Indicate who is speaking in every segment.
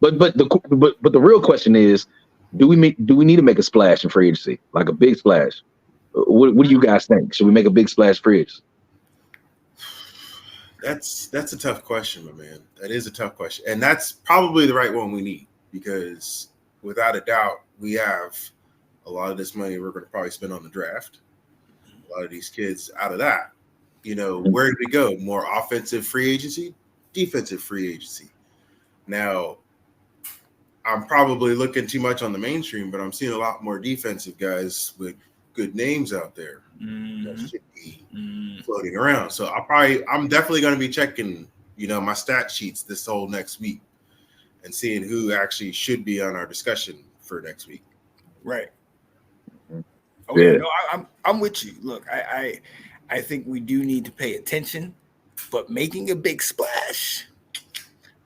Speaker 1: But the real question is, do we need to make a splash in free agency, like a big splash? What do you guys think? Should we make a big splash free agency?
Speaker 2: That's a tough question, my man. That is a tough question, and that's probably the right one we need because, without a doubt, we have a lot of this money we're going to probably spend on the draft. A lot of these kids out of that. Where did we go? More offensive free agency, defensive free agency. Now, I'm probably looking too much on the mainstream, but I'm seeing a lot more defensive guys with good names out there that should be floating around. So I'm definitely going to be checking, my stat sheets this whole next week and seeing who actually should be on our discussion for next week.
Speaker 3: Right. Okay, no, I'm with you. Look, I think we do need to pay attention, but making a big splash,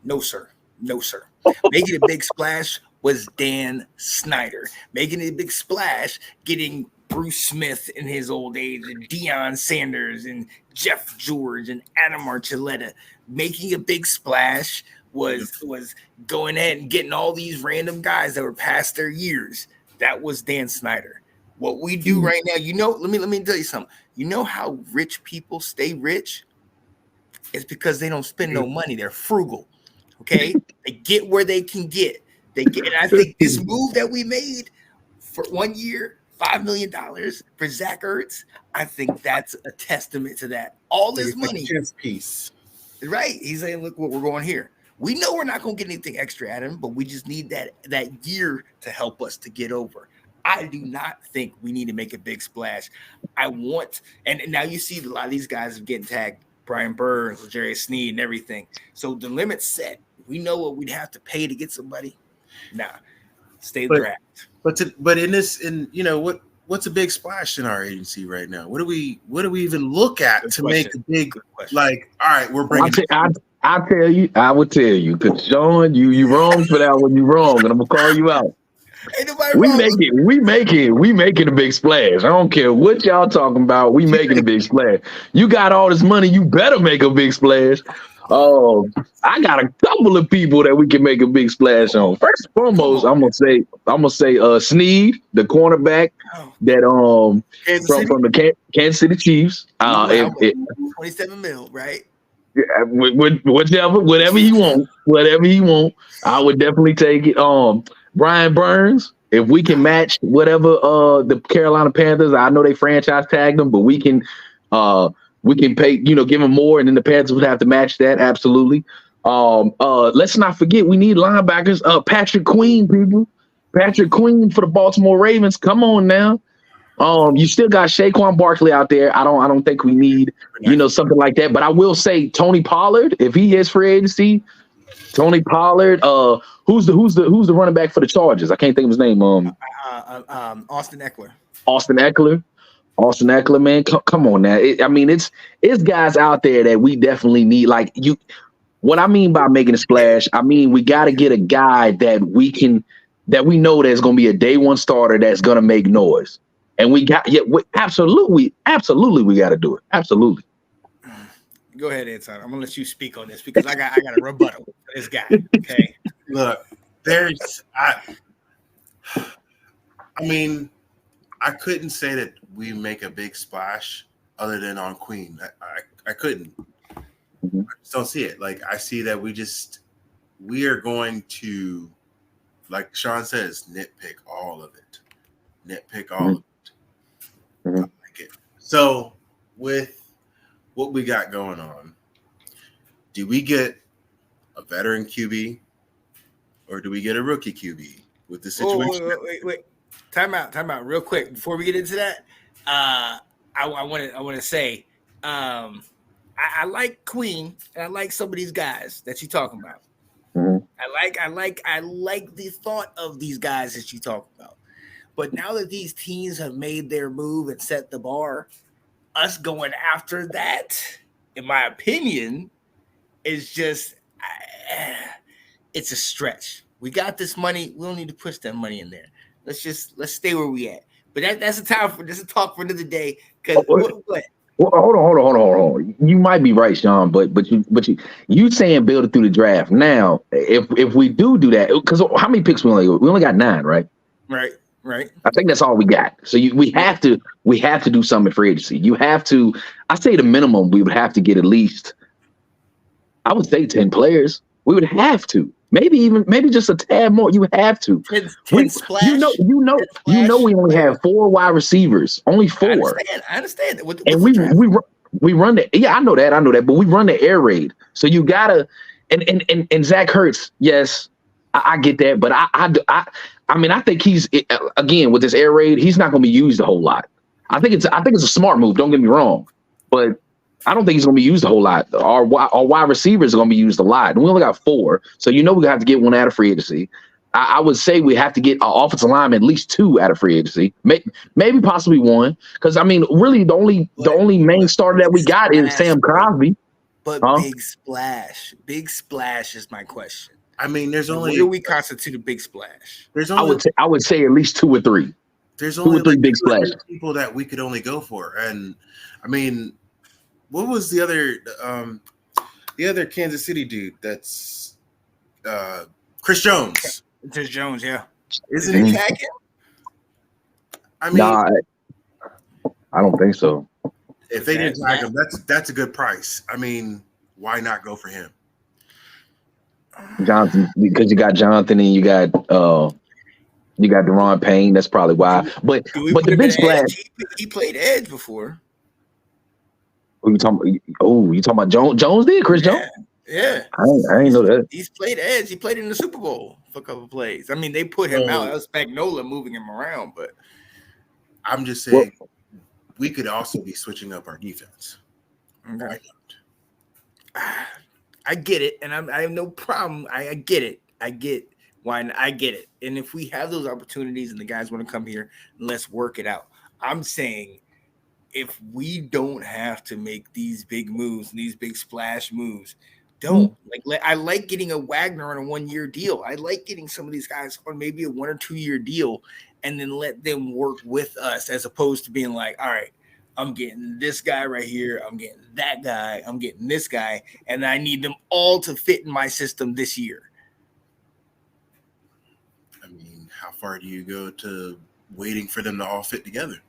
Speaker 3: no, sir. No, sir. Making a big splash was Dan Snyder. Making a big splash, getting Bruce Smith in his old age, and Deion Sanders, and Jeff George, and Adam Archuleta. Making a big splash was going ahead and getting all these random guys that were past their years. That was Dan Snyder. What we do right now, let me tell you something. You know how rich people stay rich? It's because they don't spend no money. They're frugal. Okay, they get where they can get. And I think this move that we made for 1 year, $5 million for Zach Ertz, I think that's a testament to that. All this money,
Speaker 2: piece,
Speaker 3: right? He's saying, "Look, what we're going here. We know we're not going to get anything extra at him, but we just need that year to help us to get over." I do not think we need to make a big splash. And now you see a lot of these guys are getting tagged. Brian Burns, Jerry Sneed, and everything. So the limit's set. We know what we'd have to pay to get somebody. Nah, stay draft.
Speaker 2: But in what's a big splash in our agency right now? What do we even look at to make a big like? All right, we're bringing.
Speaker 1: I would tell you, because Sean, you wrong for that one. You wrong, and I'm gonna call you out. We making a big splash. I don't care what y'all talking about. We making a big splash. You got all this money, you better make a big splash. I got a couple of people that we can make a big splash on. First and foremost, I'm gonna say Sneed, the cornerback that from the Kansas City Chiefs.
Speaker 3: 27 mil, right?
Speaker 1: Yeah, whatever he want. I would definitely take it. Brian Burns, if we can match whatever the Carolina Panthers, I know they franchise tagged them, but we can pay, give them more, and then the Panthers would have to match that. Absolutely. Let's not forget we need linebackers. Patrick Queen, people. Patrick Queen for the Baltimore Ravens. Come on now. You still got Saquon Barkley out there. I don't think we need, something like that. But I will say Tony Pollard, if he is free agency, Tony Pollard. Who's the running back for the Chargers? I can't think of his name.
Speaker 3: Austin Eckler.
Speaker 1: Austin Eckler, man. Come on now. It's guys out there that we definitely need. Like you, what I mean by making a splash, I mean we got to get a guy that we know there's going to be a day one starter that's going to make noise. And absolutely, we got to do it. Absolutely.
Speaker 3: Go ahead, Anton. I'm gonna let you speak on this because I got a rebuttal for this guy. Okay.
Speaker 2: Look, I couldn't say that we make a big splash other than on Queen. I couldn't. I just don't see it. Like I see that we are going to, like Sean says, nitpick all of it. I like it. So with what we got going on, do we get a veteran QB or do we get a rookie QB with the situation?
Speaker 3: Wait. Time out real quick. Before we get into that, I want to say I like Queen and I like some of these guys that you're talking about.
Speaker 1: Mm-hmm.
Speaker 3: I like the thought of these guys that you talk about. But now that these teams have made their move and set the bar, us going after that, in my opinion, is just it's a stretch. We got this money. We don't need to push that money in there. Let's stay where we at. But that's a talk for another day. Because what?
Speaker 1: Well, hold on. You might be right, Sean, but you saying build it through the draft. Now, if we do that, because how many picks we only got 9, right?
Speaker 3: Right.
Speaker 1: I think that's all we got. So we have to do something in free agency. You have to. I say the minimum we would have to get at least. I would say 10 players. We would have to. Maybe just a tad more. You would have to.
Speaker 3: 10 splash.
Speaker 1: You know. We only have 4 wide receivers. Only 4.
Speaker 3: I understand.
Speaker 1: And we run the. Yeah, I know that. But we run the air raid. So you gotta. And Zach Ertz. Yes, I get that. But I mean, I think he's again with this air raid. He's not going to be used a whole lot. I think it's a smart move. Don't get me wrong, but I don't think he's going to be used a whole lot. Our wide receivers are going to be used a lot, and we only got 4, so we have to get one out of free agency. I would say we have to get our offensive lineman at least 2 out of free agency, maybe possibly 1, because I mean, really the only main starter that we got is Sam Crosby.
Speaker 3: But big splash is my question.
Speaker 2: I mean, there's only
Speaker 3: where do we constitute a big splash?
Speaker 2: There's only
Speaker 1: I would say at least 2 or 3.
Speaker 2: There's only
Speaker 1: 2 or 3 big splashes.
Speaker 2: People that we could only go for, and I mean, what was the other Kansas City dude? That's Chris Jones.
Speaker 3: Chris Jones, yeah.
Speaker 2: Isn't he tagging? I mean,
Speaker 1: nah, I don't think so.
Speaker 2: If they didn't tag him, that's a good price. I mean, why not go for him?
Speaker 1: Jonathan, because you got Jonathan and you got Deron Payne. That's probably why. But the big splash.
Speaker 3: He played edge before.
Speaker 1: Who you talking? You talking about Jones? Jones did Chris Jones?
Speaker 3: Yeah.
Speaker 1: I ain't know that.
Speaker 3: He's played edge. He played in the Super Bowl for a couple of plays. I mean, they put him out. That was Spagnuolo moving him around, but
Speaker 2: I'm just saying we could also be switching up our defense.
Speaker 3: Okay. I get it, and I have no problem. I get it. I get why. I get it. And if we have those opportunities and the guys want to come here, let's work it out. I'm saying if we don't have to make these big moves, these big splash moves, don't. I like getting a Wagner on a 1-year deal. I like getting some of these guys on maybe a 1 or 2 year deal and then let them work with us as opposed to being like, all right, I'm getting this guy right here. I'm getting that guy. I'm getting this guy. And I need them all to fit in my system this year.
Speaker 2: I mean, how far do you go to waiting for them to all fit together?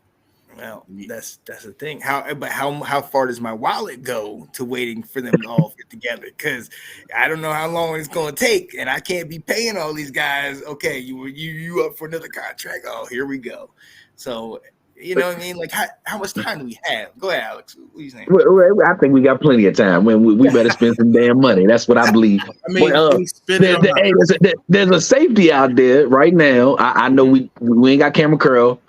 Speaker 3: Well, that's the thing. How far does my wallet go to waiting for them to all fit together? Because I don't know how long it's going to take, and I can't be paying all these guys. Okay, you up for another contract? Oh, here we go. So you know what I mean? Like how much time do we have? Go ahead, Alex. What are you saying?
Speaker 1: Well, I think we got plenty of time. When we better spend some damn money. That's what I believe.
Speaker 2: I mean,
Speaker 1: there's a safety out there right now. I know we ain't got Cameron Curl.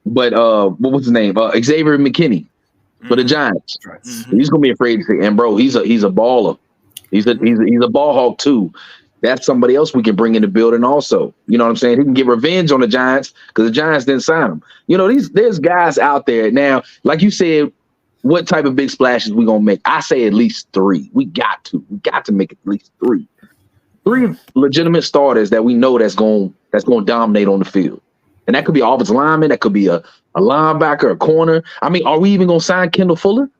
Speaker 1: But what was his name? Xavier McKinney for the Giants. Mm-hmm. He's gonna be afraid to say, and bro, he's a baller. He's a ball hawk too. That's somebody else we can bring in the building also. You know what I'm saying? He can get revenge on the Giants because the Giants didn't sign him. You know, there's guys out there now. Like you said, what type of big splashes we gonna make? I say at least 3. We got to make at least 3. 3 legitimate starters that we know that's gonna dominate on the field. And that could be an offensive lineman. That could be a linebacker, a corner. I mean, are we even going to sign Kendall Fuller?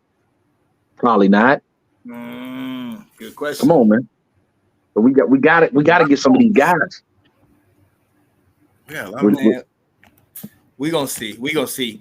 Speaker 1: Probably not.
Speaker 3: Good question.
Speaker 1: Come on, man. But we got to get some of these guys.
Speaker 2: Yeah,
Speaker 3: we're gonna see.